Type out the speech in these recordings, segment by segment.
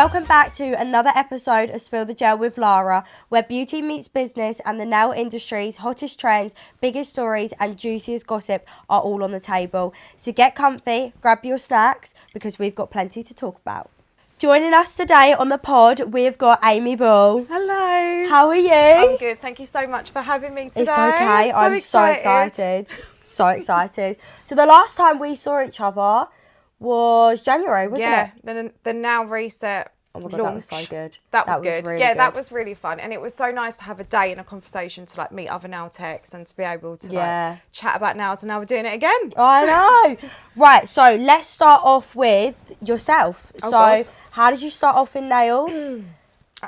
Welcome back to another episode of Spill the Gel with Lara, where beauty meets business and the nail industry's hottest trends, biggest stories and juiciest gossip are all on the table. So get comfy, grab your snacks, because we've got plenty to talk about. Joining us today on the pod, we've got Amy Bull. Hello. How are you? I'm good. Thank you so much for having me today. It's okay. I'm so excited. So excited. So the last time we saw each other was January, wasn't it? Yeah, the Now Reset Oh my God, launch. That was so good. That was good. Really yeah, good. that was really fun. And it was so nice to have a day and a conversation to like meet other nail techs and to be able to like chat about nails, and now we're doing it again. I know. Right, so let's start off with yourself. God. How did you start off in nails?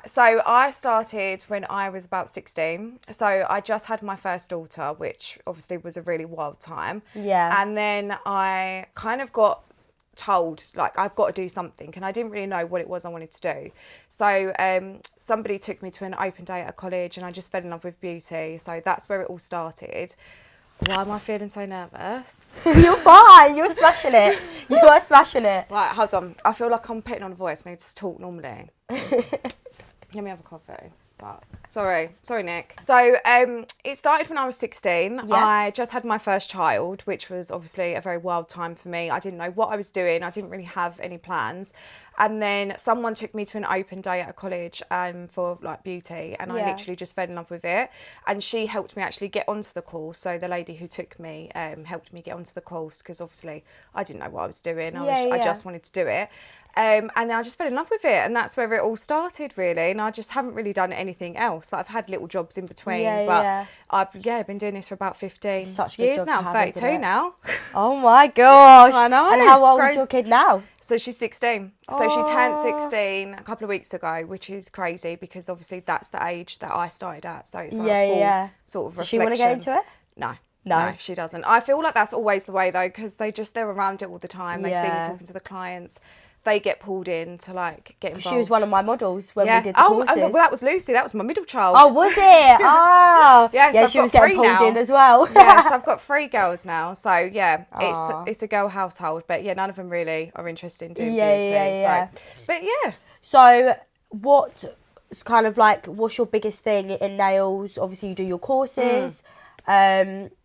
So I started when I was about 16. So I just had my first daughter, which obviously was a really wild time. Yeah. And then I kind of got told like I've got to do something, and I didn't really know what it was I wanted to do. So somebody took me to an open day at a college, and I just fell in love with beauty. So that's where it all started. Why am I feeling so nervous? You're fine. You're smashing it. You are smashing it. Right, hold on. I feel like I'm putting on a voice. I need to talk normally. Let me have a coffee. But sorry, Nick. So it started when I was 16. Yeah. I just had my first child, which was obviously a very wild time for me. I didn't know what I was doing. I didn't really have any plans. And then someone took me to an open day at a college for like beauty, and I literally just fell in love with it. And she helped me actually get onto the course. So the lady who took me helped me get onto the course, because obviously I didn't know what I was doing. I just wanted to do it. And then I just fell in love with it, and that's where it all started, really. And I just haven't really done anything else. Like, I've had little jobs in between, but I've been doing this for about 15 years now. I'm 32 now. Oh my gosh. I know. And how old is your kid now? So she's 16. So she turned 16 a couple of weeks ago, which is crazy because obviously that's the age that I started at. So it's like a full sort of reflection. Does she want to get into it? No, she doesn't. I feel like that's always the way though, because they're around it all the time. They see me talking to the clients. They get pulled in to like get involved. She was one of my models when we did the courses. Well, that was Lucy. That was my middle child. Oh, was it? Oh. Yeah, she was getting pulled in as well. Yes, I've got 3 girls now. So yeah, it's a girl household. But yeah, none of them really are interested in doing beauty. Yeah. So, but yeah. So what's kind of like, what's your biggest thing in nails? Obviously you do your courses.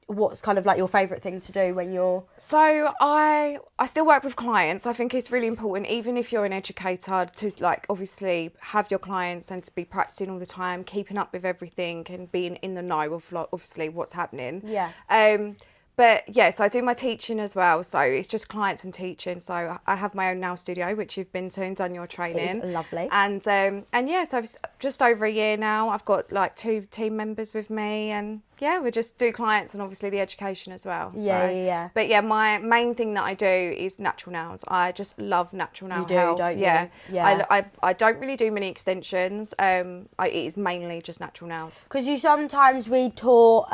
What's kind of like your favourite thing to do when you're... So I still work with clients. I think it's really important, even if you're an educator, to like obviously have your clients and to be practicing all the time, keeping up with everything and being in the know of like, obviously what's happening. Yeah. But yes, I do my teaching as well. So it's just clients and teaching. So I have my own nail studio, which you've been to and done your training. It's lovely. And yeah, so I've just over a year now. I've got like 2 team members with me, and yeah, we just do clients and obviously the education as well. Yeah. But yeah, my main thing that I do is natural nails. I just love natural nail health. Don't you? Yeah. Yeah. I don't really do many extensions. It is mainly just natural nails. Because we taught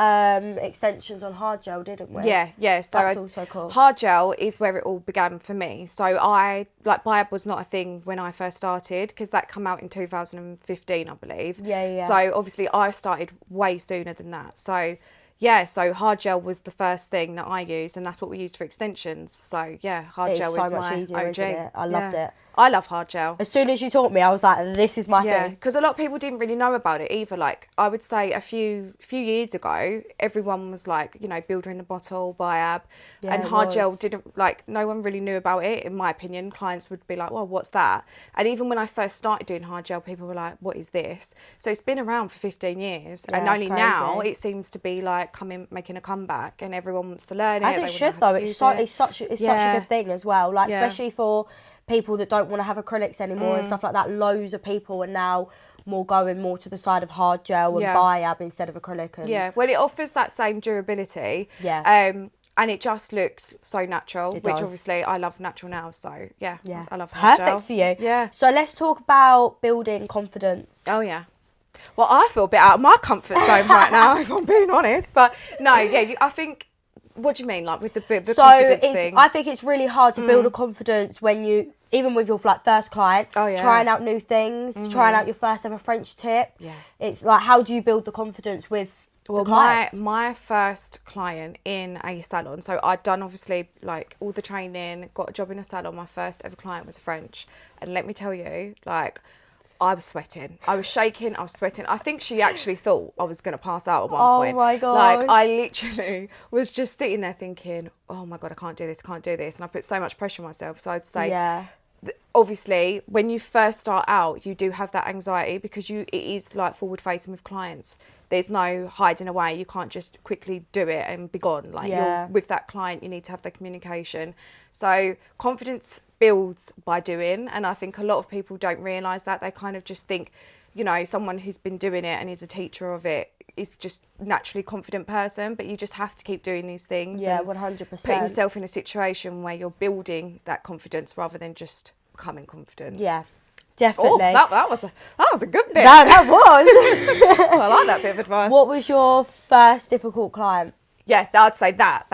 extensions on hard gel, didn't we? Yeah. So that's also cool. Hard gel is where it all began for me. So BIAB was not a thing when I first started, because that came out in 2015, I believe. Yeah. So obviously I started way sooner than that. So yeah, so hard gel was the first thing that I used, and that's what we used for extensions. So yeah, hard gel is so much my easier, OG. isn't it? I loved it. I love hard gel. As soon as you taught me, I was like, this is my thing. Because a lot of people didn't really know about it either. Like, I would say a few years ago, everyone was like, you know, builder in the bottle, BIAB, and hard gel didn't, like, no one really knew about it, in my opinion. Clients would be like, well, what's that? And even when I first started doing hard gel, people were like, what is this? So it's been around for 15 years, and only now it seems to be like making a comeback, and everyone wants to learn it. As it should though. It's such a good thing as well. Like, especially for people that don't want to have acrylics anymore and stuff like that. Loads of people are now going more to the side of hard gel and BIAB instead of acrylic. And well, it offers that same durability. And it just looks so natural, which obviously I love natural nails. So yeah. I love hard gel. Perfect for you. Yeah. So let's talk about building confidence. Oh yeah. Well, I feel a bit out of my comfort zone right now, if I'm being honest. But no, I think. What do you mean, like with the confidence thing? I think it's really hard to build a confidence when you, even with your first client, trying out new things, trying out your first ever French tip. Yeah. It's like, how do you build the confidence with Well, my first client in a salon, so I'd done obviously like all the training, got a job in a salon. My first ever client was French, and let me tell you, like, I was sweating, I was shaking, I was sweating. I think she actually thought I was going to pass out at one point. Oh my god! Like, I literally was just sitting there thinking, oh my god, I can't do this, and I put so much pressure on myself. So I'd say, obviously, when you first start out, you do have that anxiety because it is like forward facing with clients. There's no hiding away. You can't just quickly do it and be gone. Like, you're with that client, you need to have the communication. So confidence builds by doing, and I think a lot of people don't realise that. They kind of just think, you know, someone who's been doing it and is a teacher of it is just naturally confident person, but you just have to keep doing these things. Yeah, 100%. Putting yourself in a situation where you're building that confidence rather than just becoming confident. Yeah, definitely. Oh, that was a good bit. That was. I like that bit of advice. What was your first difficult client? Yeah, I'd say that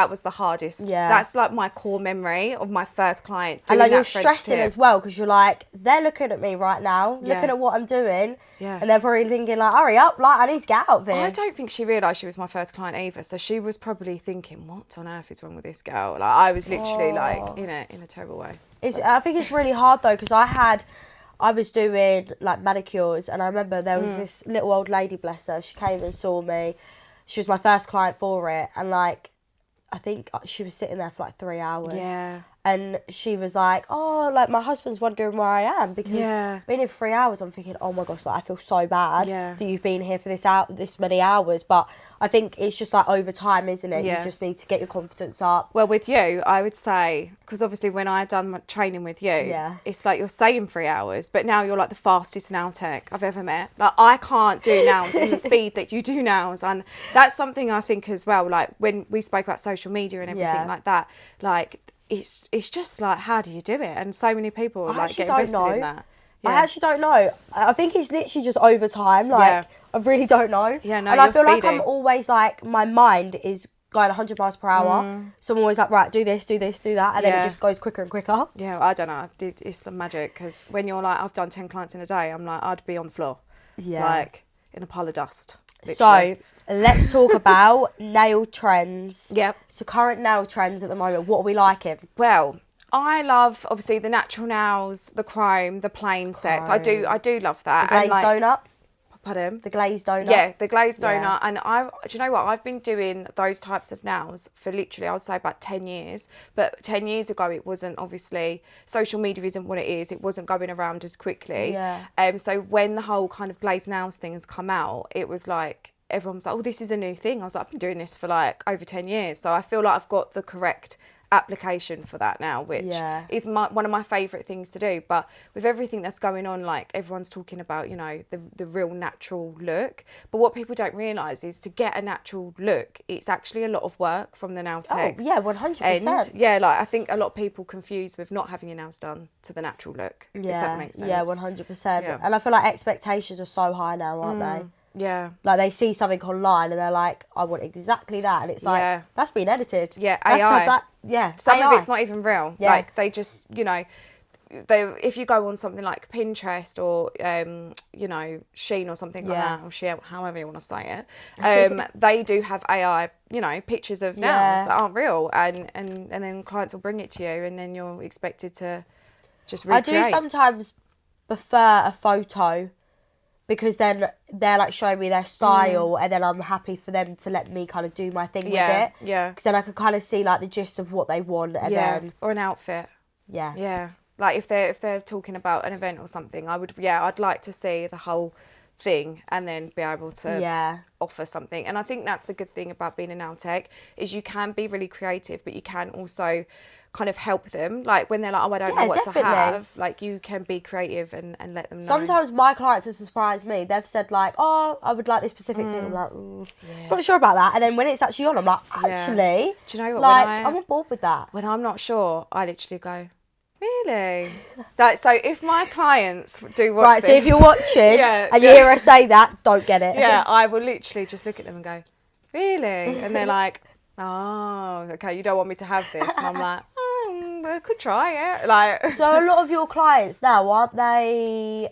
was the hardest. Yeah, that's like my core memory of my first client. And like, you're stressing as well because you're like, they're looking at me right now, looking at what I'm doing, and they're probably thinking like, hurry up, like, I need to get out of here. I don't think she realised she was my first client either, so she was probably thinking, what on earth is wrong with this girl? Like, I was literally like in a terrible way. I think it's really hard though, because I was doing like manicures, and I remember there was this little old lady, bless her, she came and saw me. She was my first client for it, and like, I think she was sitting there for like 3 hours. Yeah. And she was like, oh, like, my husband's wondering where I am, because being here for 3 hours, I'm thinking, oh my gosh, like, I feel so bad that you've been here for this many hours. But I think it's just like over time, isn't it? You just need to get your confidence up. Well, with you, I would say, because obviously when I done my training with you, it's like you're saying 3 hours, but now you're like the fastest nail tech I've ever met. Like, I can't do nails in the speed that you do nails, and that's something I think as well. Like, when we spoke about social media and everything like that, like, it's just like, how do you do it? And so many people like get invested in that. Yeah. I actually don't know. I think it's literally just over time. Like, I really don't know. Yeah, no, and I feel speedy. like I'm always like, my mind is going 100 miles per hour. So I'm always like, right, do this, do this, do that. And then it just goes quicker and quicker. Yeah, I don't know. It's the magic, because when you're like, I've done 10 clients in a day, I'm like, I'd be on the floor. Yeah. Like, in a pile of dust. Literally. So let's talk about nail trends. Yep. So current nail trends at the moment, what are we liking? Well, I love obviously the natural nails, the chrome, the plain sets. I do love that. The glazed donut. Pardon? The glazed donut. Yeah, the glazed donut. And do you know what? I've been doing those types of nails for literally, I would say about 10 years. But 10 years ago, it wasn't, obviously, social media isn't what it is. It wasn't going around as quickly. Yeah. So when the whole kind of glazed nails thing has come out, it was like, everyone was like, oh, this is a new thing. I was like, I've been doing this for like over 10 years. So I feel like I've got the correct application for that now, which is one of my favourite things to do. But with everything that's going on, like, everyone's talking about, you know, the real natural look, but what people don't realise is, to get a natural look, it's actually a lot of work from the nail techs. Oh, yeah, 100%. And yeah, like, I think a lot of people confuse with not having your nails done to the natural look, if that makes sense. Yeah, 100%. And I feel like expectations are so high now, aren't they? Yeah. Like, they see something online and they're like, I want exactly that. And it's like, that's been edited. Yeah, that's AI. Some AI. of it's not even real. Yeah. Like, they just, you know, if you go on something like Pinterest or, you know, Shein or something like that, or Shein, however you want to say it, they do have AI, you know, pictures of nails that aren't real. And then clients will bring it to you, and then you're expected to just recreate. I do sometimes prefer a photo, because then they're like showing me their style, and then I'm happy for them to let me kind of do my thing with it. Yeah. Because then I can kind of see like the gist of what they want, and then or an outfit. Yeah. Yeah. Like, if they're talking about an event or something, I'd like to see the whole thing and then be able to offer something. And I think that's the good thing about being a nail tech, is you can be really creative, but you can also kind of help them, like, when they're like, oh, I don't know what to have, like, you can be creative and let them know. Sometimes my clients have surprised me. They've said like, oh, I would like this specific thing. I'm like, not sure about that. And then when it's actually on, I'm like, actually, do you know what, like, I'm on board with that. When I'm not sure, I literally go, really? Like, so if my clients do watch this, so if you're watching and you hear us say that, don't get it. Yeah, I will literally just look at them and go, really? And they're like, oh, okay, you don't want me to have this. And I'm like, I could try it. Like, so a lot of your clients now, aren't they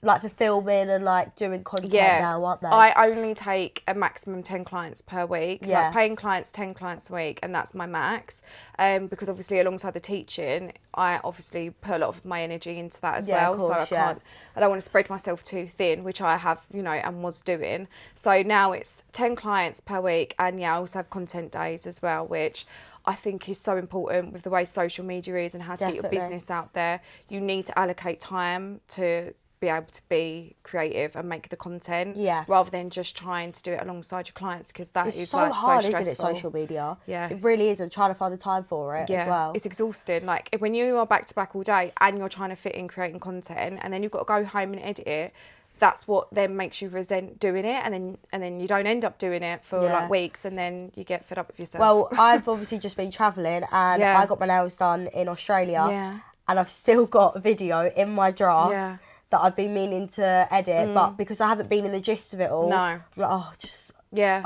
like for filming and like doing content now, aren't they? I only take a maximum 10 clients per week. Yeah. Like paying clients, 10 clients a week, and that's my max. Because obviously alongside the teaching, I obviously put a lot of my energy into that as well. Course, so I don't want to spread myself too thin, which I have, you know, and was doing. So now it's 10 clients per week, and I also have content days as well, which I think is so important with the way social media is and how to get your business out there. You need to allocate time to be able to be creative and make the content rather than just trying to do it alongside your clients, because that is so like hard, so stressful. isn't it, social media? Yeah. It really is, and trying to find the time for it as well. It's exhausting. Like when you are back to back all day and you're trying to fit in creating content and then you've got to go home and edit it, that's what then makes you resent doing it, and then you don't end up doing it for like weeks, and then you get fed up with yourself. Well, I've obviously just been travelling, and I got my nails done in Australia, and I've still got a video in my drafts that I've been meaning to edit, but because I haven't been in the gist of it all, I'm like, I'll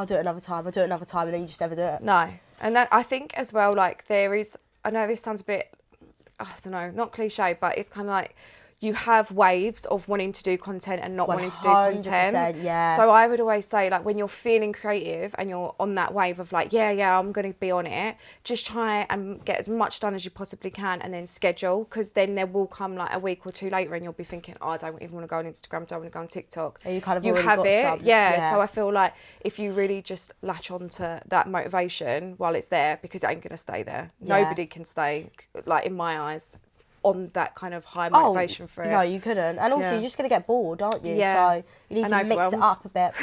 do it another time, and then you just never do it. No, and that I think as well, like there is, I know this sounds a bit, I don't know, not cliche, but it's kind of like, you have waves of wanting to do content and not wanting to do content. Yeah. So I would always say, like, when you're feeling creative and you're on that wave of like, I'm going to be on it, just try and get as much done as you possibly can, and then schedule, because then there will come like a week or two later and you'll be thinking, I don't even want to go on Instagram, don't want to go on TikTok. And you kind of you already have got it. some. So I feel like if you really just latch on to that motivation while it's there, because it ain't going to stay there. Nobody can stay, like in my eyes, on that kind of high motivation for it. No, you couldn't. And also, you're just going to get bored, aren't you? Yeah. So you need to mix it up a bit.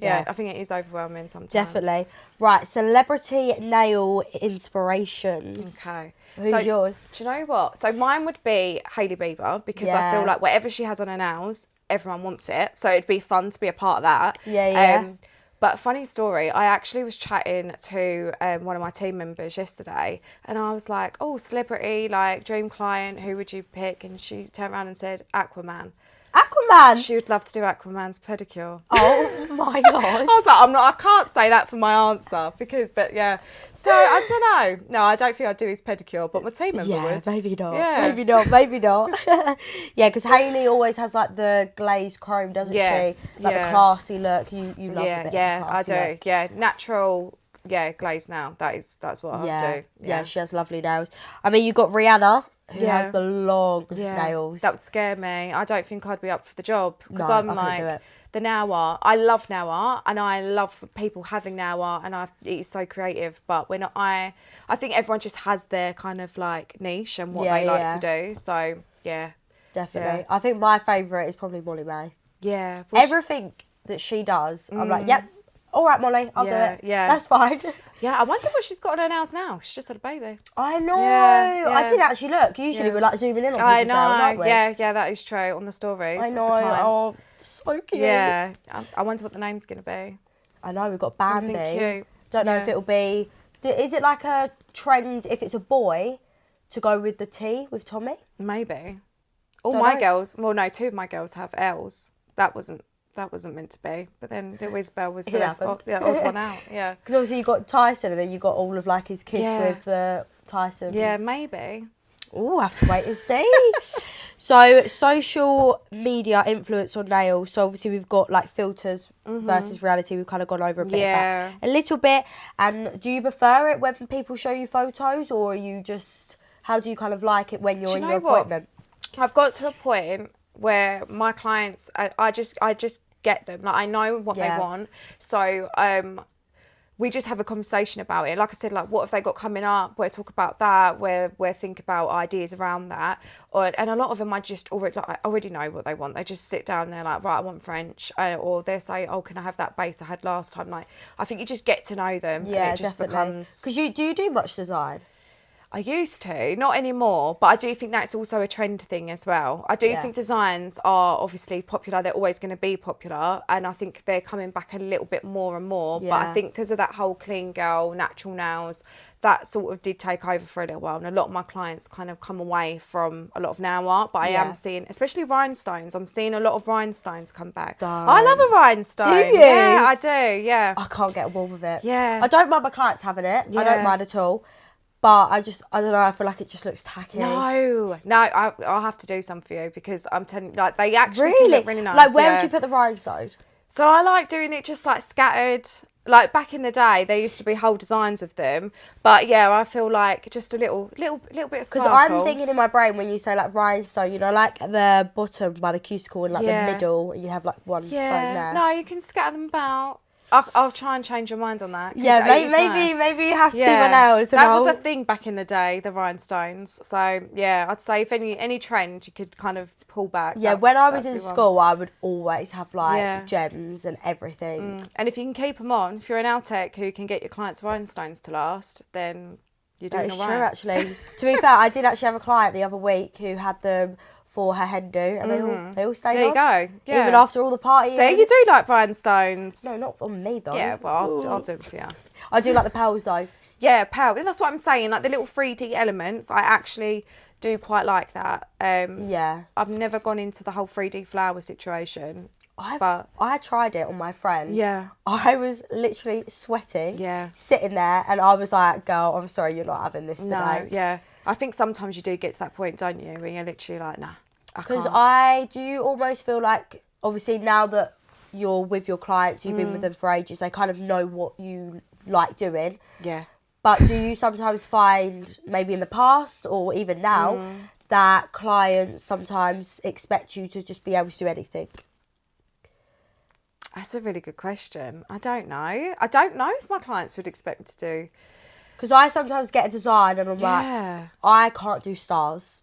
I think it is overwhelming sometimes. Definitely. Right, celebrity nail inspirations. Okay. Who's yours? Do you know what? So mine would be Hailey Bieber, because I feel like whatever she has on her nails, everyone wants it. So it'd be fun to be a part of that. But funny story, I actually was chatting to one of my team members yesterday, and I was like, oh, celebrity, like dream client, who would you pick? And she turned around and said, Aquaman. Aquaman? She would love to do Aquaman's pedicure. Oh my God. I was like, I can't say that for my answer, but yeah. So I don't know. No, I don't think I'd do his pedicure, but my team member would. Maybe not. Yeah. Maybe not. Yeah, because Hailey always has like the glazed chrome, doesn't she? Like the classy look. You love a bit of a classy I do. look. Yeah, natural. Yeah, glazed now. That's what I do. Yeah, she has lovely nails. I mean, you got Rihanna, who has the long nails. That would scare me. I don't think I'd be up for the job, because No, I'm I couldn't like do it. the nail art. I love nail art, and I love people having nail art, and it is so creative. But when I think everyone just has their kind of like niche and what they like to do. So definitely. Yeah. I think my favourite is probably Molly May. Yeah. Well, Everything that she does, I'm like, yep. All right, Molly, I'll do it. Yeah. That's fine. Yeah, I wonder what she's got on her nails now. She just had a baby. I know. Yeah. I didn't actually look. Usually we're like zooming in on people's nails, aren't we? Yeah, that is true, on the stories. I know. Oh, so cute. Yeah. I wonder what the name's going to be. I know, we've got Bambi. Something cute. Don't know if it'll be... Is it like a trend, if it's a boy, to go with the T with Tommy? Maybe. All Don't my know. girls, well, no, 2 of my girls have L's. That wasn't meant to be. But then Isabel was the odd one out. Yeah. Because obviously you got Tyson, and then you got all of like his kids with the Tysons. Yeah, maybe. Oh, I have to wait and see. So, social media influence on nails. So, obviously, we've got like filters versus reality. We've kind of gone over a bit of that. A little bit. And do you prefer it when people show you photos, or are you just, how do you kind of like it when you're in your appointment? I've got to a point where my clients, I just get them. Like, I know what they want. So, we just have a conversation about it. Like I said, like, what have they got coming up? We'll talk about that. We'll think about ideas around that. And a lot of them, I already know what they want. They just sit down there like, right, I want French. Or they'll say, oh, can I have that base I had last time? Like, I think you just get to know them. Yeah, and it just becomes... Because do you do much design? I used to, not anymore, but I do think that's also a trend thing as well. I do think designs are obviously popular. They're always going to be popular. And I think they're coming back a little bit more and more. Yeah. But I think because of that whole clean girl, natural nails, that sort of did take over for a little while. And a lot of my clients kind of come away from a lot of nail art. But I am seeing, especially rhinestones, I'm seeing a lot of rhinestones come back. I love a rhinestone. Do you? Yeah, I do, yeah. I can't get on board with it. Yeah. I don't mind my clients having it. I don't mind at all. But I don't know, I feel like it just looks tacky. No, I'll have to do some for you because I'm telling you, like, they actually can Really? look really nice. Like, where yeah. would you put the rhinestone? So I like doing it just like scattered. Like back in the day, there used to be whole designs of them. But yeah, I feel like just a little bit of sparkle. Because I'm thinking in my brain when you say like rhinestone, you know, like at the bottom by the cuticle and like the middle, you have like one stone there. No, you can scatter them about. I'll try and change your mind on that. Yeah, it is nice. maybe you have to do my nails. That was a thing back in the day, the rhinestones. So yeah, I'd say if any trend you could kind of pull back. Yeah, when I was in school, I would always have like gems and everything. And if you can keep them on, if you're an nail tech who can get your clients' rhinestones to last, then you're doing all right. That is true, actually. To be fair, I did actually have a client the other week who had them for her hen do, and they all stayed There on. you go. Yeah. Even after all the partying. See, you do like rhinestones. No, not for me though. Yeah, well, I'll do it for you. I do like the pearls though. Yeah, pearl. That's what I'm saying. Like the little 3D elements, I actually do quite like that. Yeah. I've never gone into the whole 3D flower situation. I tried it on my friend. Yeah. I was literally sweating. Yeah. Sitting there, and I was like, "Girl, I'm sorry, you're not having this today." No. Yeah. I think sometimes you do get to that point, don't you, where you're literally like, nah. Because do you almost feel like, obviously now that you're with your clients, you've been with them for ages, they kind of know what you like doing. Yeah. But do you sometimes find, maybe in the past or even now, that clients sometimes expect you to just be able to do anything? That's a really good question. I don't know. I don't know if my clients would expect me to do. Because I sometimes get a design and I'm like, I can't do stars.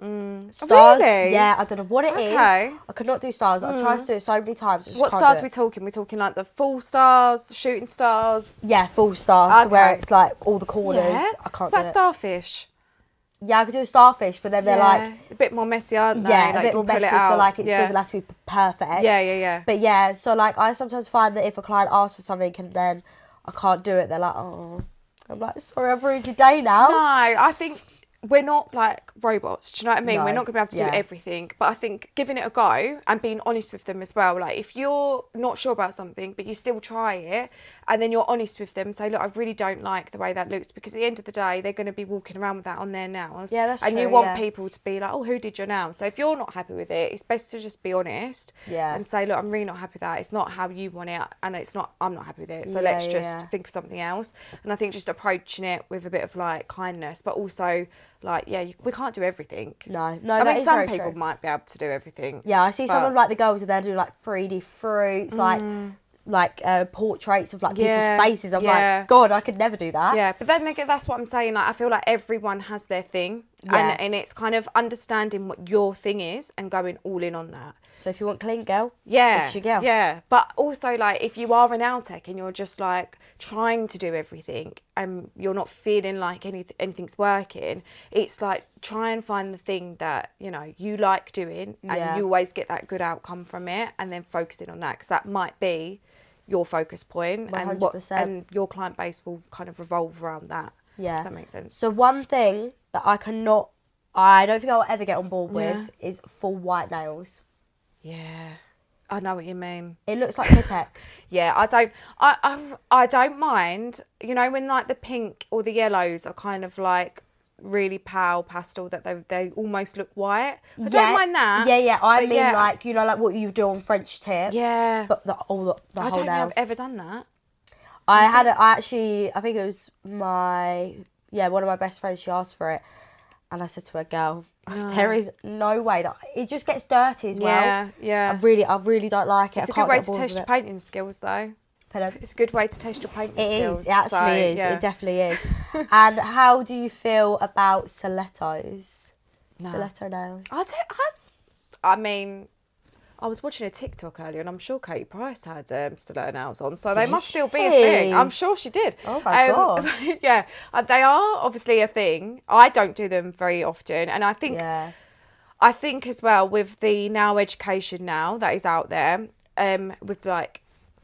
Stars, really? yeah, I don't know what it is. I could not do stars. I've tried to do it so many times. I just What can't stars do are we it. talking? We're talking like the full stars, shooting stars. Yeah, full stars, Okay. where it's like all the corners. Yeah. I can't What do about it. starfish? Yeah, I could do a starfish, but then they're like, a bit more messy, aren't they? yeah, Like, a you bit more can pull messy, it so out. like it doesn't have to be perfect. Yeah. But yeah, so like I sometimes find that if a client asks for something and then I can't do it, they're like, oh, I'm like, sorry, I've ruined your day now. No, I think we're not like robots. Do you know what I mean? No. We're not going to be able to do everything. But I think giving it a go and being honest with them as well. Like if you're not sure about something, but you still try it, and then you're honest with them, say, look, I really don't like the way that looks, because at the end of the day, they're going to be walking around with that on their nails. Yeah, that's and true, you want yeah. people to be like, oh, who did your nails? So if you're not happy with it, it's best to just be honest. Yeah. And say, look, I'm really not happy with that. It's not how you want it, and I'm not happy with it. So Yeah, let's just yeah. think of something else. And I think just approaching it with a bit of like kindness, but also like, we can't do everything. No, I that mean, is some very people true. might be able to do everything. Yeah, I see some but- of like the girls and they do like 3D fruits, like portraits of like people's faces. I'm like, God, I could never do that. Yeah, but then again, that's what I'm saying. Like, I feel like everyone has their thing, Yeah. and it's kind of understanding what your thing is and going all in on that. So if you want clean girl, Yeah, it's your girl. yeah. But also, like, if you are an nail tech and you're just like trying to do everything and you're not feeling like anything's working, it's like try and find the thing that you like doing, and you always get that good outcome from it, and then focusing on that, because that might be your focus point, and 100%. and your client base will kind of revolve around that. Yeah. If that makes sense. So one thing that I don't think I'll ever get on board with is full white nails. Yeah, I know what you mean. It looks like Pipex. Yeah, I don't mind. When like the pink or the yellows are kind of like really pale pastel, that they almost look white. I don't mind that. Yeah. I but mean, like like what you do on French tip. Yeah. But the I whole don't think nail. I've ever done that. I think it was one of my best friends. She asked for it, and I said to her, "Girl, there is no way that it just gets dirty as well." Yeah. I really don't like it. It's I a can't good way get to bored test with your it. painting skills, though. Pardon? It's a good way to test your painting It skills. is. It actually is. Yeah. It definitely is. And how do you feel about stilettos? No. Stiletto nails. I mean, I was watching a TikTok earlier, and I'm sure Katie Price had stiletto nails on, so they Did must still be a she? thing. I'm sure she did. Oh my God. Yeah, they are obviously a thing. I don't do them very often, and I think as well with the nail education now that is out there, with like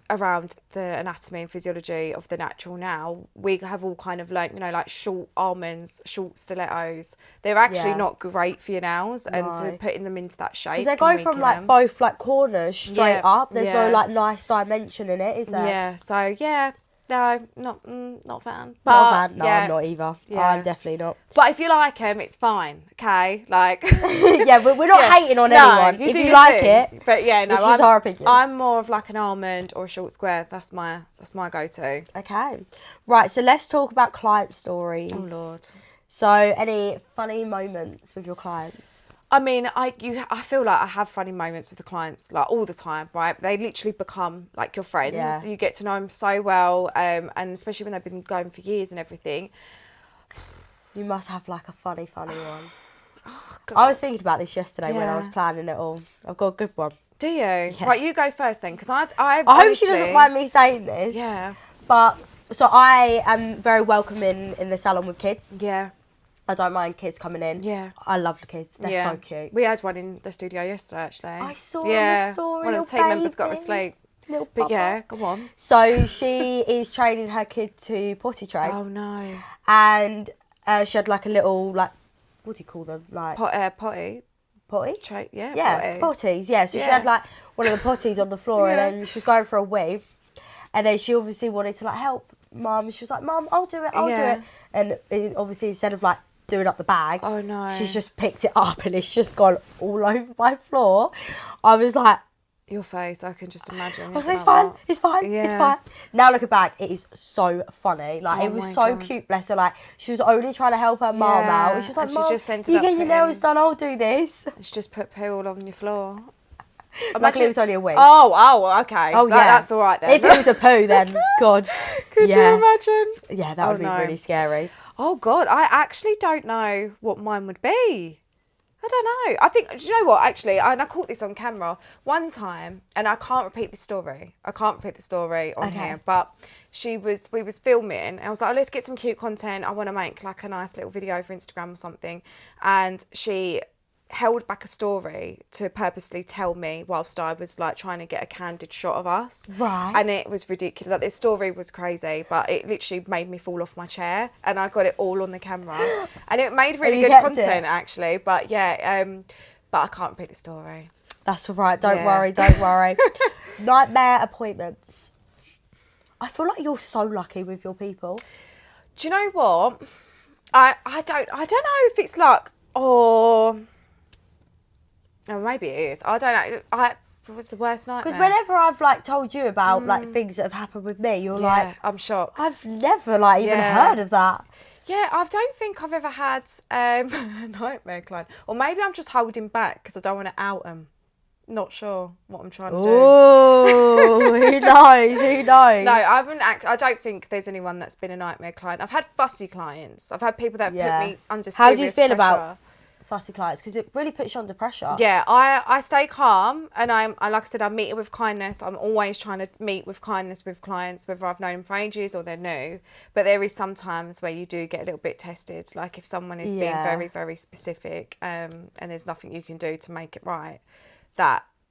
around the anatomy and physiology of the natural nail, we have all kind of learnt, like short almonds, short stilettos. They're actually not great for your nails, and to putting them into that shape. Because they go from like both like corners straight up. There's no like nice dimension in it, is there? Yeah. So yeah, No, not a fan. But, Not a fan? No, yeah. I'm not either. Yeah. I'm definitely not. But if you like them, it's fine. Okay, like. Yeah, but we're not Yeah. hating on No, anyone. you If do you your like thing. it, But yeah, no, it's just our opinions. I'm more of like an almond or a short square. That's my go-to. Okay. Right, so let's talk about client stories. Oh Lord. So, any funny moments with your clients? I mean, I feel like I have funny moments with the clients like all the time, right? They literally become like your friends. Yeah. You get to know them so well, and especially when they've been going for years and everything. You must have like a funny one. Oh, God. I was thinking about this yesterday when I Yeah. was planning it all. I've got a good one. Do you? Right, you go first then, because I I hope she doesn't honestly- mind me saying this. Yeah. But, so I am very welcoming in the salon with kids. Yeah. I don't mind kids coming in. Yeah. I love the kids. They're yeah. so cute. We had one in the studio yesterday, actually. I saw on yeah. the story, One of the little team members got baby. asleep. Little But papa. yeah, go on. So she is training her kid to potty train. Oh no. And she had like a little, like, what do you call them? Like Potty. potties? Yeah, potty. Potties, yeah. So she Yeah. had like one of the potties on the floor Yeah. and then she was going for a wee. And then she obviously wanted to like help Mum. She was like, Mum, I'll do it, I'll do Yeah. it. And obviously instead of like doing up the bag, Oh no. she's just picked it up and it's just gone all over my floor. I was like, Your face, I can just imagine. I was like, it's fine, it's fine, it's Yeah. fine. Now looking back, it is so funny. Like, Oh it was my so God. cute, bless her. Like, she was only trying to help her mum Yeah, out. She was like, and she Mum, just ended you up get your nails putting- done, I'll do this. She just put poo all on your floor. Luckily, it was only a week. Oh, okay. Oh, yeah. That's all right then. If it was a poo, then God. Could yeah. you imagine? Yeah, that Oh, would be no. really scary. Oh God, I actually don't know what mine would be. I don't know. I think, do you know what, actually, and I caught this on camera one time, and I can't repeat the story. on Okay. here, but we was filming, and I was like, oh, let's get some cute content. I want to make like a nice little video for Instagram or something. And she held back a story to purposely tell me whilst I was like trying to get a candid shot of us. Right. And it was ridiculous. Like, this story was crazy, but it literally made me fall off my chair, and I got it all on the camera. And it made really you good kept content it? actually. But yeah, but I can't repeat the story. That's all right. Don't Yeah. worry. Don't worry. Nightmare appointments. I feel like you're so lucky with your people. Do you know what? I don't know if it's luck or maybe it is. I don't know. It was the worst nightmare. Because whenever I've like told you about like things that have happened with me, you're yeah, like, I'm shocked. I've never like even Yeah. heard of that. Yeah, I don't think I've ever had a nightmare client. Or maybe I'm just holding back because I don't want to out them. Not sure what I'm trying to do. Oh, who knows? Who knows? No, I haven't. I don't think there's anyone that's been a nightmare client. I've had fussy clients. I've had people that have Yeah. put me under How do you serious feel pressure. about fussy clients? Because it really puts you under pressure. Yeah, I stay calm, and I like I said, I meet it with kindness. I'm always trying to meet with kindness with clients, whether I've known them for ages or they're new. But there is sometimes where you do get a little bit tested. Like if someone is being Yeah. very, very specific, and there's nothing you can do to make it right,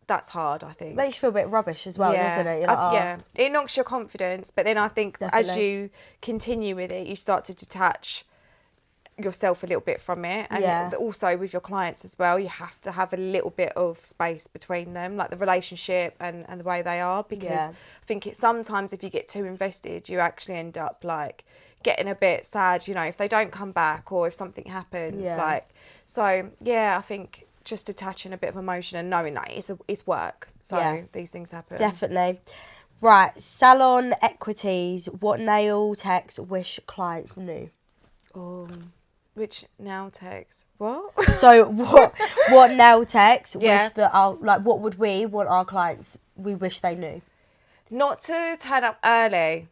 that's hard, I think. Makes you feel a bit rubbish as well, doesn't it? You're like, oh. Yeah, it knocks your confidence. But then I think as Definitely. you continue with it, you start to detach yourself a little bit from it. And Yeah. also with your clients as well, you have to have a little bit of space between them, like the relationship and the way they are. Because Yeah. I think it's sometimes if you get too invested, you actually end up like getting a bit sad, you know, if they don't come back or if something happens. Yeah. Like, so yeah, I think just attaching a bit of emotion and knowing that it's work. So Yeah. these things happen. Definitely. Right, salon equities. What nail techs wish clients knew? Which now takes what? So what nail techs Yeah. wish that our like what would we want our clients we wish they knew? Not to turn up early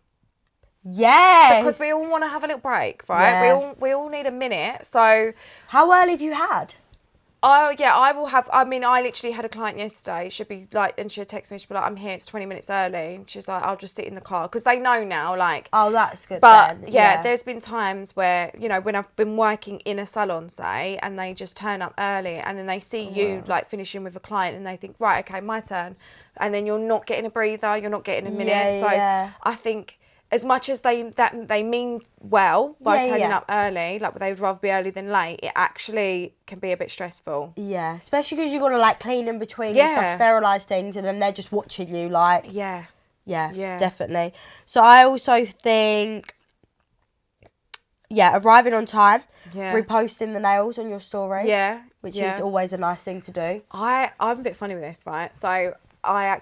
Yes. because we all want to have a little break, right? Yeah. We all need a minute. So How early have you had? I will have. I mean, I literally had a client yesterday. She'd be like, and she'd text me. She'd be like, "I'm here. It's 20 minutes early." And she's like, "I'll just sit in the car," because they know now, like. Oh, that's good. But then. yeah, there's been times where, you know, when I've been working in a salon, say, and they just turn up early and then they see you like finishing with a client and they think, right, okay, my turn. And then you're not getting a breather, you're not getting a minute. Yeah, so yeah. I think as much as they mean well by Yeah, turning yeah. up early, like they would rather be early than late, it actually can be a bit stressful. Yeah, especially because you've got to like clean in between and Yeah. stuff, sterilise things, and then they're just watching you like. Yeah. Yeah, definitely. So I also think, arriving on time, reposting the nails on your story, which is always a nice thing to do. I'm a bit funny with this, right? So I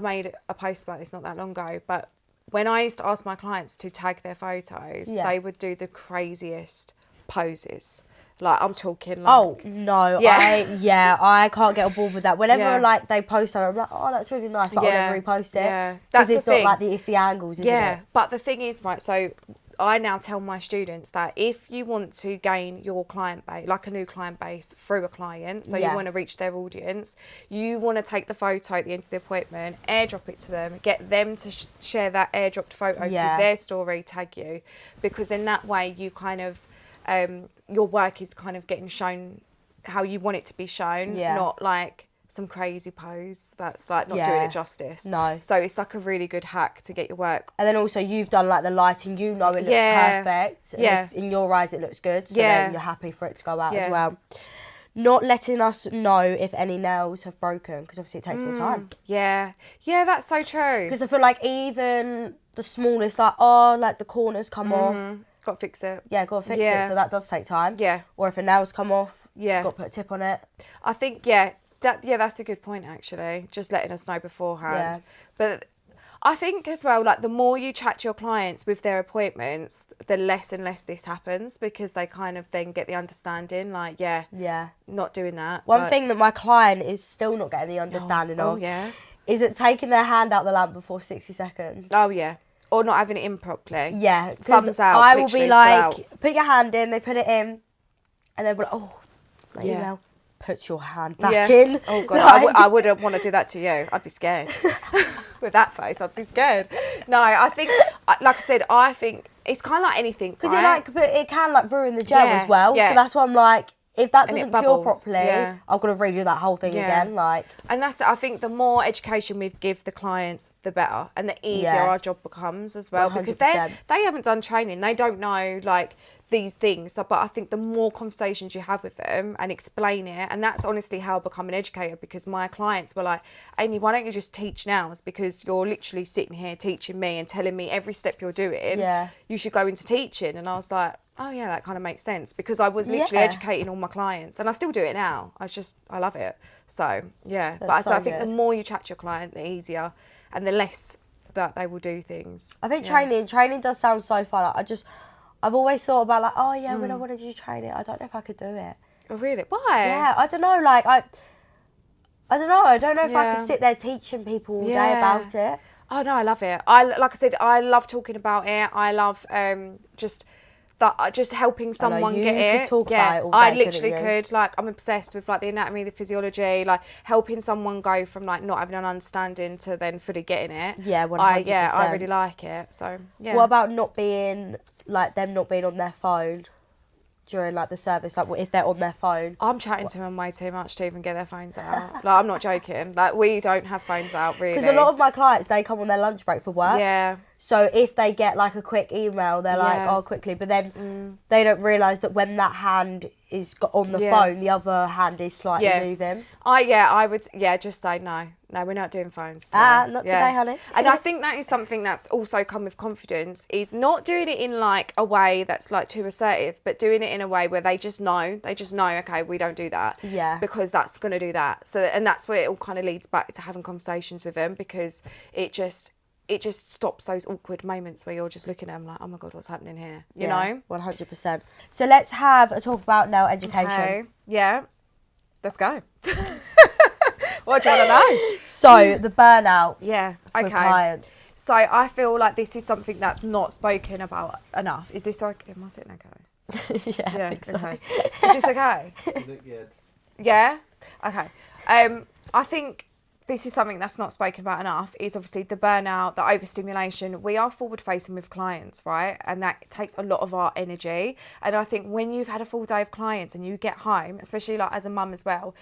made a post about this not that long ago, but when I used to ask my clients to tag their photos, they would do the craziest poses. Like, I'm talking like... Oh, no. I can't get on board with that. Whenever, like, they post something, I'm like, oh, that's really nice, but I'll never repost it. Yeah. Because it's not like it's the angles, isn't it? Yeah, but the thing is, right, so I now tell my students that if you want to gain your client base, like a new client base through a client, so you want to reach their audience, you want to take the photo at the end of the appointment, airdrop it to them, get them to share that airdropped photo to their story, tag you, because then that way you kind of... your work is kind of getting shown how you want it to be shown, not like some crazy pose that's like not doing it justice. No. So it's like a really good hack to get your work. And then also you've done like the lighting, you know it looks perfect. Yeah. If in your eyes it looks good, so then you're happy for it to go out as well. Not letting us know if any nails have broken, because obviously it takes more time. Yeah, that's so true. Because I feel like even the smallest, like the corners come off. Got to fix it. Yeah, got to fix it. So that does take time. Yeah. Or if a nail's come off, got to put a tip on it. I think, that's a good point, actually. Just letting us know beforehand. Yeah. But I think as well, like the more you chat to your clients with their appointments, the less and less this happens, because they kind of then get the understanding, like, not doing that. One thing that my client is still not getting the understanding of is it taking their hand out the lamp before 60 seconds. Oh, yeah. Or not having it in properly. Yeah. Thumbs out. I will be like, put your hand in, they put it in, and they'll be like, oh, you know, put your hand back in. Oh, God, like, I wouldn't want to do that to you. I'd be scared. With that face, I'd be scared. No, I think, like I said, I think it's kind of like anything, because it can like ruin the gel as well. So that's why I'm like, if that doesn't cure properly, I've got to redo that whole thing again. Like, and I think the more education we give the clients, the better, and the easier our job becomes as well. 100%. Because they haven't done training, they don't know like these things. But I think the more conversations you have with them and explain it, and that's honestly how I become an educator. Because my clients were like, Amy, why don't you just teach nails? Because you're literally sitting here teaching me and telling me every step you're doing. You should go into teaching. And I was like, oh yeah, that kind of makes sense, because I was literally educating all my clients, and I still do it now. I love it. So yeah, but I think the more you chat to your client, the easier, and the less that they will do things. I think training does sound so fun. I've always thought about like, oh yeah, when I want to do training, I don't know if I could do it. Oh really? Why? Yeah, I don't know. Like I don't know. I don't know if I could sit there teaching people all day about it. Oh no, I love it. Like I said, I love talking about it. I love just helping someone get it. Could talk about it all day, I literally could. Like, I'm obsessed with like the anatomy, the physiology, like helping someone go from like not having an understanding to then fully getting it. Yeah, 100%. I really like it. So yeah. What about not being on their phone during like the service? Like, if they're on their phone, I'm chatting to them way too much to even get their phones out. Like, I'm not joking. Like, we don't have phones out really. Because a lot of my clients, they come on their lunch break for work. Yeah. So if they get like a quick email, they're like, oh, quickly. But then they don't realise that when that hand is on the phone, the other hand is slightly moving. I would just say no. No, we're not doing phones today. Not today, honey. And I think that is something that's also come with confidence, is not doing it in like a way that's like too assertive, but doing it in a way where they just know, okay, we don't do that. Yeah. Because that's going to do that. So, and that's where it all kind of leads back to having conversations with them, because it just stops those awkward moments where you're just looking at them like, oh my God, what's happening here? You know? 100%. So let's have a talk about nail education. Okay. Yeah. Let's go. What do you want to know? So the burnout. For clients. So I feel like this is something that's not spoken about enough. Is this like, am I sitting okay? I think so. Okay. Is this okay? Yeah? Okay. I think this is something that's not spoken about enough, is obviously the burnout, the overstimulation. We are forward facing with clients, right? And that takes a lot of our energy. And I think when you've had a full day of clients and you get home, especially like as a mum as well,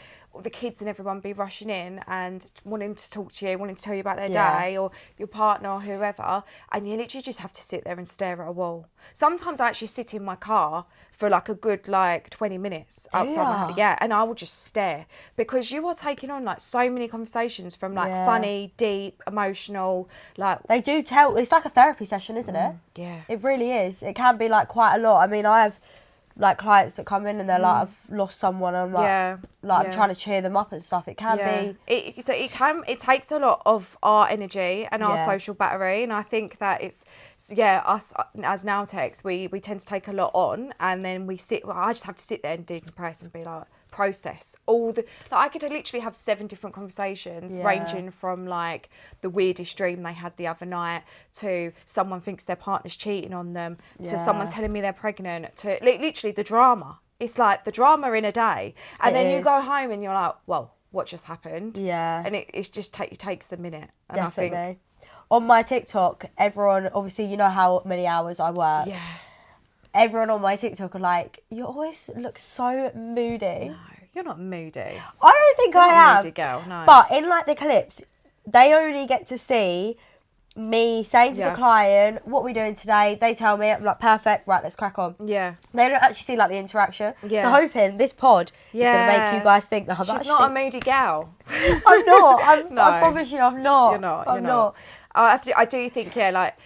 the kids and everyone be rushing in and wanting to talk to you, wanting to tell you about their day, or your partner or whoever, and you literally just have to sit there and stare at a wall. Sometimes I actually sit in my car for like a good 20 minutes outside my house. Yeah, and I will just stare, because you are taking on like so many conversations conversations from like funny, deep, emotional, like They do tell, it's like a therapy session, isn't it? yeah. It really is. It can be like quite a lot. I mean, I have like clients that come in and they're like, I've lost someone, and I'm like, I'm trying to cheer them up and stuff. It can be. It takes a lot of our energy and our social battery, and I think that it's us as nail techs, we tend to take a lot on, and then I just have to sit there and decompress and be like, process all the, like I could literally have 7 different conversations ranging from like the weirdest dream they had the other night to someone thinks their partner's cheating on them to someone telling me they're pregnant to literally the drama. It's like the drama in a day, and then you go home and you're like, well, what just happened? And it takes a minute. And Definitely. I think on my TikTok, everyone, obviously, you know how many hours I work. Everyone on my TikTok are like, you always look so moody. No, you're not moody. I don't think I am. Moody girl, no. But in like the clips, they only get to see me saying to the client, what are we doing today? They tell me, I'm like, perfect, right, let's crack on. They don't actually see like the interaction. So hoping this pod is going to make you guys think that she's not a moody gal. I'm not. I promise you, I'm not. You're not. I'm not. I do think, like,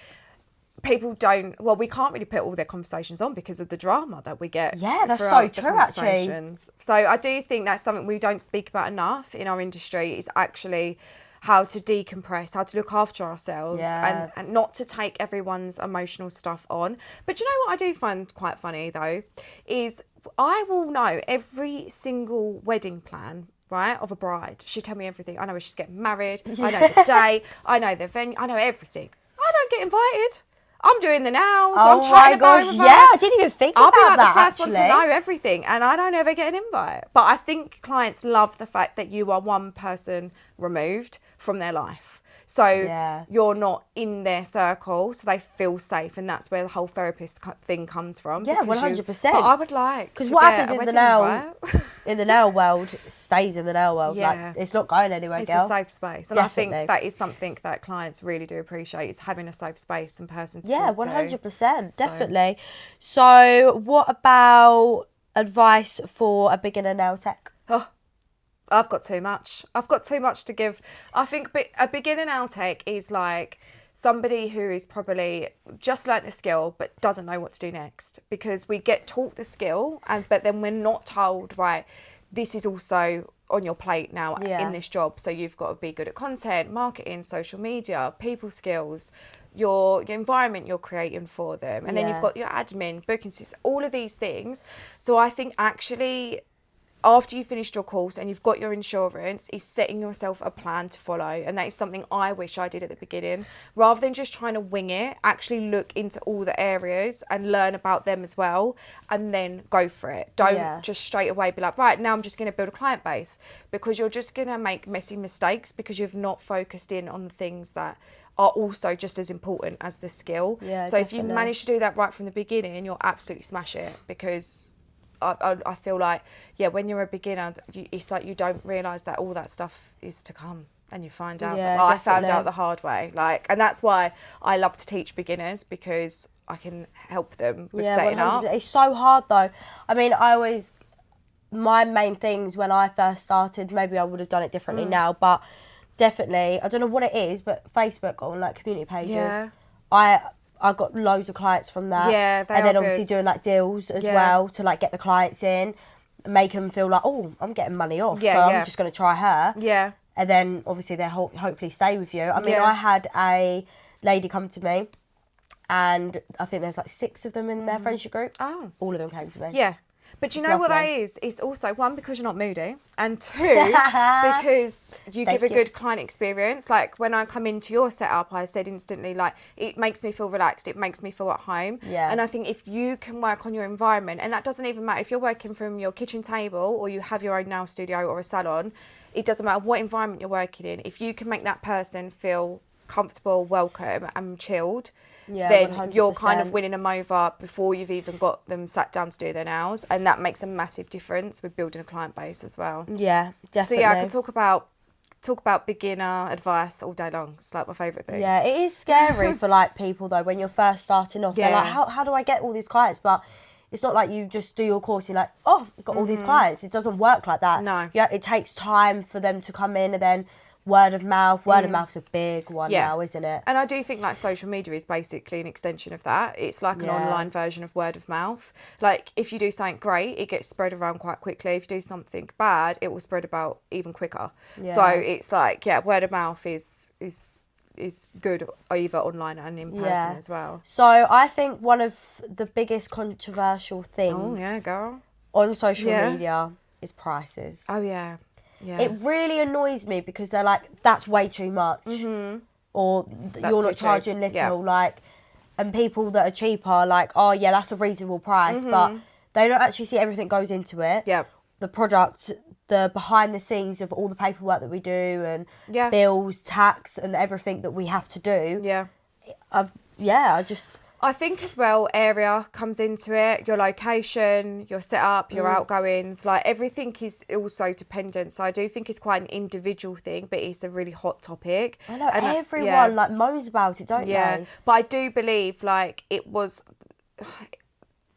people don't, well, we can't really put all their conversations on because of the drama that we get. Yeah, that's so true, actually. So I do think that's something we don't speak about enough in our industry, is actually how to decompress, how to look after ourselves, and not to take everyone's emotional stuff on. But you know what I do find quite funny, though, is I will know every single wedding plan, right, of a bride. She'll tell me everything. I know where she's getting married. I know the day. I know the venue. I know everything. I don't get invited. I'm doing the nails. I'm chatting about it. I didn't even think about that. I'll be like the first actually. one to know everything, and I don't ever get an invite. But I think clients love the fact that you are one person removed from their life. So you're not in their circle, so they feel safe, and that's where the whole therapist thing comes from. Yeah, 100%. But I would like, because what happens in the nail world stays in the nail world. Like, it's not going anywhere. It's a safe space, and definitely. I think that is something that clients really do appreciate, is having a safe space and person to talk to. 100%, definitely. So what about advice for a beginner nail tech? I've got too much. I've got too much to give. I think a beginner nail tech is like somebody who is probably just learnt the skill but doesn't know what to do next, because we get taught the skill, but then we're not told, right, this is also on your plate now in this job. So you've got to be good at content, marketing, social media, people skills, your environment you're creating for them. And then you've got your admin, booking system, all of these things. So I think actually, after you've finished your course and you've got your insurance, is setting yourself a plan to follow. And that is something I wish I did at the beginning. Rather than just trying to wing it, actually look into all the areas and learn about them as well, and then go for it. Don't just straight away be like, right, now I'm just going to build a client base, because you're just going to make messy mistakes because you've not focused in on the things that are also just as important as the skill. So definitely. If you manage to do that right from the beginning, you'll absolutely smash it, because I feel like, when you're a beginner, it's like you don't realise that all that stuff is to come, and you find out. I found out the hard way, and that's why I love to teach beginners, because I can help them with setting 100%. up. It's so hard though. I mean, my main things when I first started, maybe I would have done it differently now, but definitely, I don't know what it is, but Facebook on like community pages, I got loads of clients from that. And then obviously doing like deals as well to like get the clients in, make them feel like, oh, I'm getting money off, so I'm just going to try her. And then obviously they'll hopefully stay with you. I mean, I had a lady come to me, and I think there's like 6 of them in their friendship group. Oh. All of them came to me. But you know what that is? It's also, 1, because you're not moody, and 2, because you give a good client experience. Like when I come into your setup, I said instantly, like, it makes me feel relaxed, it makes me feel at home. And I think if you can work on your environment, and that doesn't even matter if you're working from your kitchen table or you have your own nail studio or a salon, it doesn't matter what environment you're working in. If you can make that person feel comfortable, welcome and chilled, then 100%. You're kind of winning them over before you've even got them sat down to do their nails, and that makes a massive difference with building a client base as well. Yeah, definitely. So I can talk about beginner advice all day long. It's like my favourite thing. Yeah, it is scary for like people though when you're first starting off. They're like, how do I get all these clients? But it's not like you just do your course, you're like, oh, I've got all these clients. It doesn't work like that. No. Yeah, it takes time for them to come in, and then word of mouth. Word of mouth's a big one now, isn't it? And I do think like social media is basically an extension of that. It's like an online version of word of mouth. Like if you do something great, it gets spread around quite quickly. If you do something bad, it will spread about even quicker. So it's like, word of mouth is good either online and in person as well. So I think one of the biggest controversial things on social media is prices. Oh yeah. Yeah. It really annoys me because they're like, that's way too much. Or you're not charging little, like, and people that are cheaper are like, oh yeah, that's a reasonable price, but they don't actually see everything goes into it. Yeah. The product, the behind the scenes of all the paperwork that we do, and bills, tax, and everything that we have to do. Yeah. I think as well, area comes into it, your location, your setup, your outgoings, like everything is also dependent. So I do think it's quite an individual thing, but it's a really hot topic. I know, and everyone like moans about it, don't they? Yeah, but I do believe like it was...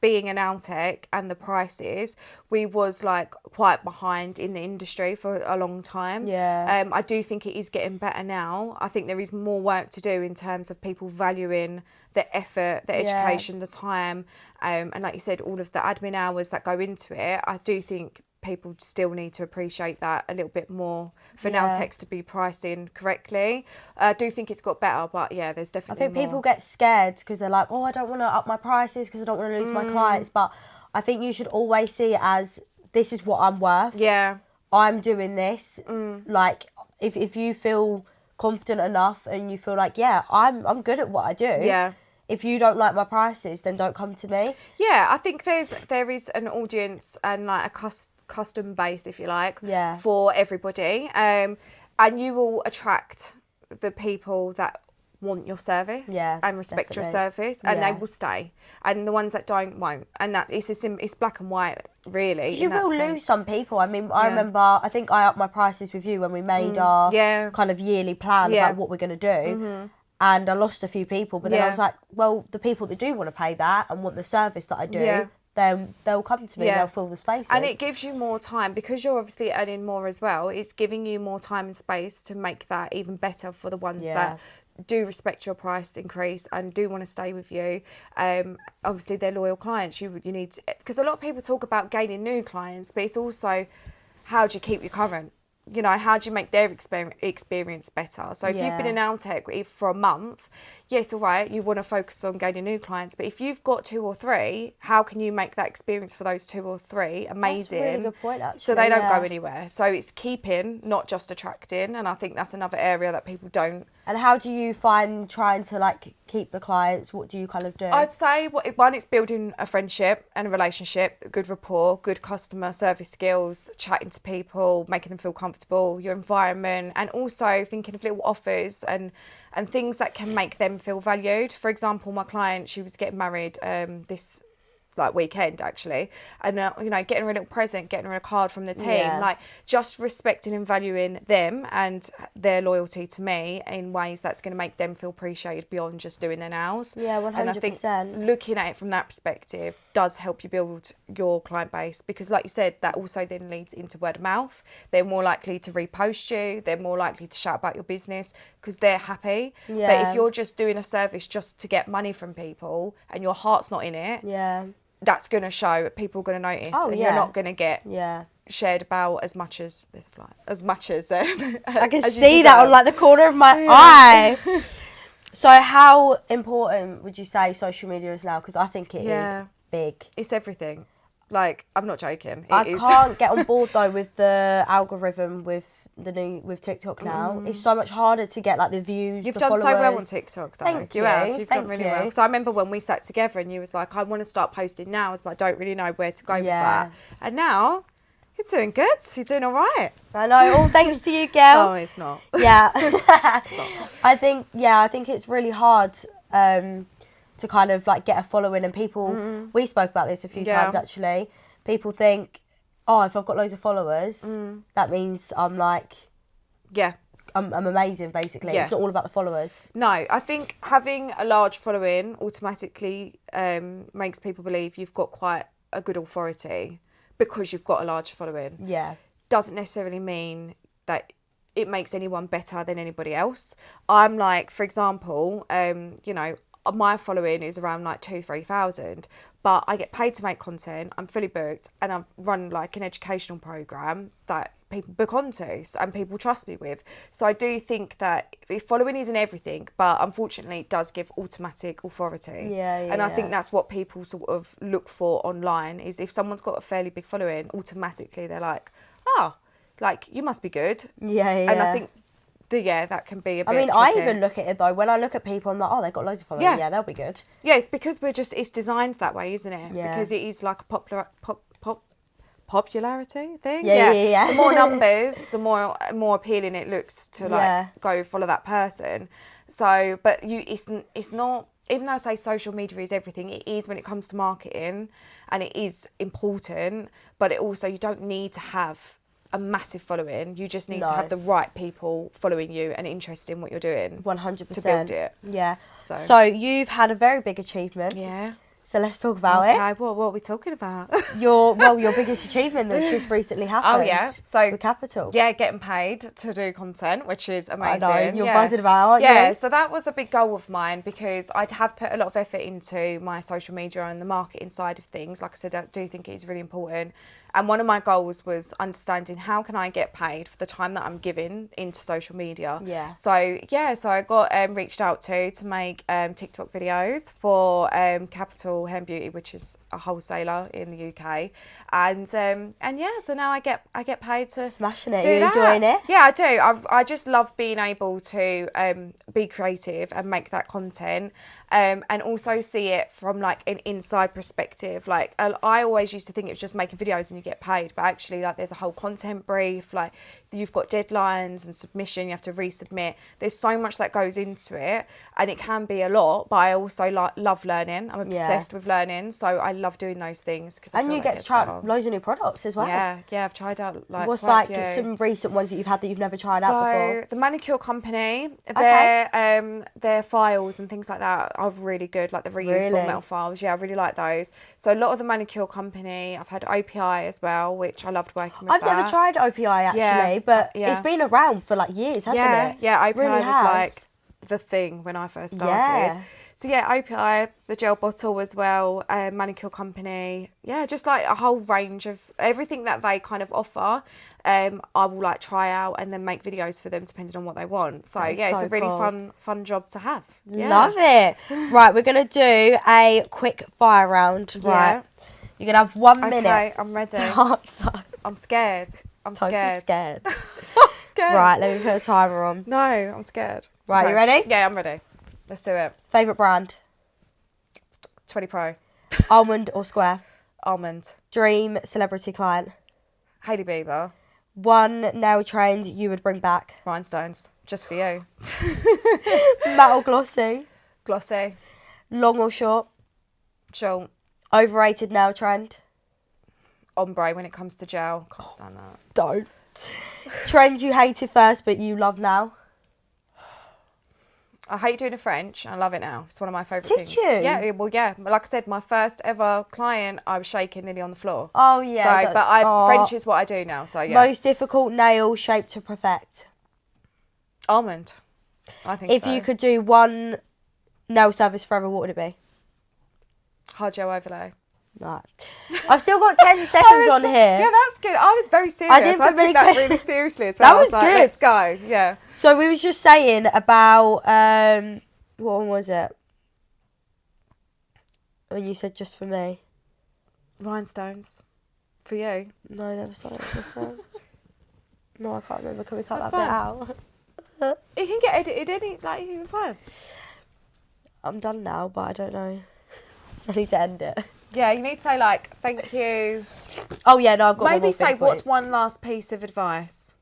being an Altec and the prices, we was like quite behind in the industry for a long time. Yeah. I do think it is getting better now. I think there is more work to do in terms of people valuing the effort, the education, the time, and like you said, all of the admin hours that go into it. I do think people still need to appreciate that a little bit more for Altec to be pricing correctly. I do think it's got better, but there's definitely more. People get scared because they're like, oh, I don't want to up my prices because I don't want to lose my clients. But I think you should always see it as, this is what I'm worth. Yeah. I'm doing this. Like, if you feel confident enough and you feel like, I'm good at what I do. Yeah. If you don't like my prices, then don't come to me. Yeah, I think there is an audience and like a custom base, if you like, for everybody. And you will attract the people that want your service and respect your service, and they will stay. And the ones that don't won't. And that it's black and white, really. You will lose some people. I mean, I remember, I think I upped my prices with you when we made our kind of yearly plan about what we're going to do. And I lost a few people, but then I was like, well, the people that do want to pay that and want the service that I do, then they'll come to me and they'll fill the spaces. And it gives you more time, because you're obviously earning more as well. It's giving you more time and space to make that even better for the ones that do respect your price increase and do want to stay with you. Obviously, they're loyal clients. You need to, because a lot of people talk about gaining new clients, but it's also, how do you keep your current? You know, how do you make their experience better? So if you've been in Altec for a month, yes, all right, you want to focus on gaining new clients. But if you've got 2 or 3, how can you make that experience for those 2 or 3 amazing? That's a really good point, actually. So they don't go anywhere. So it's keeping, not just attracting. And I think that's another area that people don't. And how do you find trying to like keep the clients? What do you kind of do? I'd say one, it's building a friendship and a relationship, good rapport, good customer service skills, chatting to people, making them feel comfortable, your environment, and also thinking of little offers and things that can make them feel valued. For example, my client, she was getting married this weekend actually, and you know, getting her a little present, getting her a card from the team, like just respecting and valuing them and their loyalty to me in ways that's going to make them feel appreciated beyond just doing their nails. 100%. And I think looking at it from that perspective does help you build your client base, because like you said, that also then leads into word of mouth. They're more likely to repost you, they're more likely to shout about your business because they're happy. But if you're just doing a service just to get money from people and your heart's not in it, that's going to show. People are going to notice, and you're not going to get shared about as much as I can see that on like the corner of my eye. So how important would you say social media is now? Because I think it is big. It's everything. Like, I'm not joking. I can't get on board though with the algorithm with TikTok now. It's so much harder to get like the views. You've the done followers. So well on TikTok though. Thank you. You've done really well. So I remember when we sat together and you was like, I want to start posting now, but I don't really know where to go with that. And now you're doing good. You're doing all right. I know. All thanks to you, girl. No, it's not. Yeah. I think it's really hard to kind of like get a following, and people, we spoke about this a few times actually. People think, oh, if I've got loads of followers, that means I'm like, I'm amazing, basically. It's not all about the followers. No, I think having a large following automatically makes people believe you've got quite a good authority because you've got a large following. Yeah. Doesn't necessarily mean that it makes anyone better than anybody else. I'm like, for example, you know, my following is around like 2,000-3,000, but I get paid to make content. I'm fully booked, and I run like an educational program that people book onto and people trust me with. So I do think that if following isn't everything, but unfortunately it does give automatic authority. And I think that's what people sort of look for online, is if someone's got a fairly big following, automatically they're like, oh, like you must be good. And I think that can be a bit tricky. I even look at it though. When I look at people, I'm like, oh, they've got loads of followers. Yeah, they'll be good. Yeah, it's because it's designed that way, isn't it? Yeah. Because it is like a popularity thing. Yeah. The more numbers, the more appealing it looks to like go follow that person. So, but it's not. Even though I say social media is everything, it is when it comes to marketing, and it is important. But it also, you don't need to have a massive following. You just need to have the right people following you and interested in what you're doing. 100%. To build it. Yeah. So you've had a very big achievement. Yeah. So let's talk about it. Okay, what are we talking about? Your biggest achievement that's just recently happened. Oh yeah, so with Capital. Yeah, getting paid to do content, which is amazing. I know, you're buzzing about, aren't you? Yeah, so that was a big goal of mine, because I have put a lot of effort into my social media and the marketing side of things. Like I said, I do think it is really important. And one of my goals was understanding how can I get paid for the time that I'm giving into social media. Yeah. So I got reached out to make TikTok videos for Capital Hair and Beauty, which is a wholesaler in the UK, and so now I get paid to smashing it. Do Are you that. enjoying it? Yeah, I do. I just love being able to be creative and make that content. And also see it from like an inside perspective. Like I always used to think it was just making videos and you get paid, but actually like there's a whole content brief, like you've got deadlines and submission, you have to resubmit. There's so much that goes into it, and it can be a lot, but I also love learning. I'm obsessed with learning, so I love doing those things. And you get to try loads of new products as well. Yeah, I've tried out like what's like some recent ones that you've had that you've never tried out before? The manicure company, their files and things like that are really good, like the reusable metal files. Yeah, I really like those. So a lot of the manicure company, I've had OPI as well, which I loved working with. I've never tried OPI actually, but it's been around for like years, hasn't it? Yeah, OPI really was has. like the thing when I first started. So OPI, the gel bottle as well, manicure company. Yeah, just like a whole range of everything that they kind of offer. I will like try out and then make videos for them depending on what they want. So it's a really fun job to have. Yeah. Love it. Right, we're gonna do a quick fire round. Right, you're gonna have 1 minute. Okay, I'm ready. To answer. I'm scared. I'm scared. I'm scared. Right, let me put a timer on. No, I'm scared. Right, you ready? Yeah, I'm ready. Let's do it. Favourite brand? 20 Pro. Almond or Square? Almond. Dream celebrity client? Hailey Bieber. One nail trend you would bring back? Rhinestones. Just for you. Matte or glossy? Glossy. Long or short? Short. Overrated nail trend? Ombre when it comes to gel. Can't stand that. Don't. Trends you hated first but you love now? I hate doing a French, and I love it now. It's one of my favourite things. Did you? Yeah, well, yeah. Like I said, my first ever client, I was shaking nearly on the floor. Oh, yeah. So, but French is what I do now, so yeah. Most difficult nail shape to perfect? Almond. I think if so. you could do one nail service forever, what would it be? Hard gel overlay. No. I've still got 10 seconds on here. Yeah, that's good. I was very serious. I took that really seriously as well. That was good. Like, let's go. Yeah. So we was just saying about what one was it? When you said just for me. Rhinestones. For you. No, that was something different. No, I can't remember. Can we cut That's that fine. bit out? It can get edited even fine. I'm done now, but I don't know. I need to end it. Yeah, you need to say like, thank you. Oh yeah, no, I've got maybe one more say thing for what's you. one last piece of advice.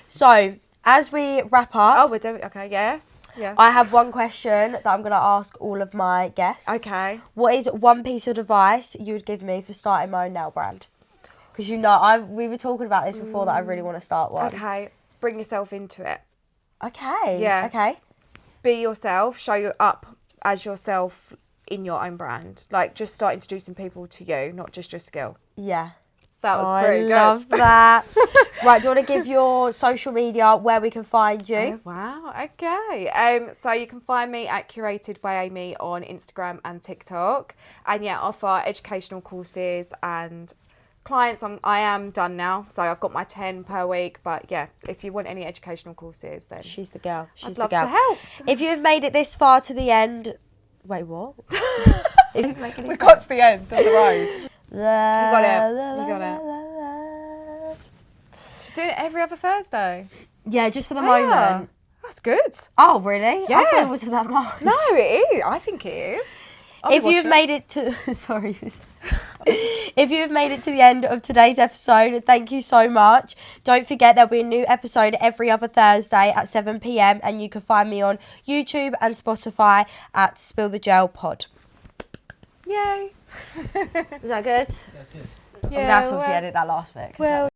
So as we wrap up, Oh, we're doing okay. Yes. I have one question that I'm going to ask all of my guests. Okay. What is one piece of advice you would give me for starting my own nail brand? Because we were talking about this before that I really want to start one. Okay. Bring yourself into it. Okay. Yeah. Okay. Be yourself. Show you up as yourself in your own brand. Like just start introducing people to you, not just your skill. Yeah. That was pretty good. I love that. Right, do you want to give your social media where we can find you? Oh, wow. Okay. So you can find me at Curated by Amy on Instagram and TikTok. And yeah, offer educational courses and clients. I am done now, so I've got my 10 per week. But yeah, if you want any educational courses, then She's the girl. I'd love to help. If you've made it this far to the end, wait, what? We got to the end of the road. You got it. You got it. She's doing it every other Thursday. Yeah, just for the Yeah. moment. That's good. Oh, really? Yeah. I thought it wasn't that much. No, it is. I think it is. If you've made it to sorry, if you've made it to the end of today's episode, thank you so much. Don't forget there'll be a new episode every other Thursday at 7 p.m. and you can find me on YouTube and Spotify at Spill the Gel Pod. Yay. Was that good? That's good. I'm gonna have to obviously edit that last bit. Well,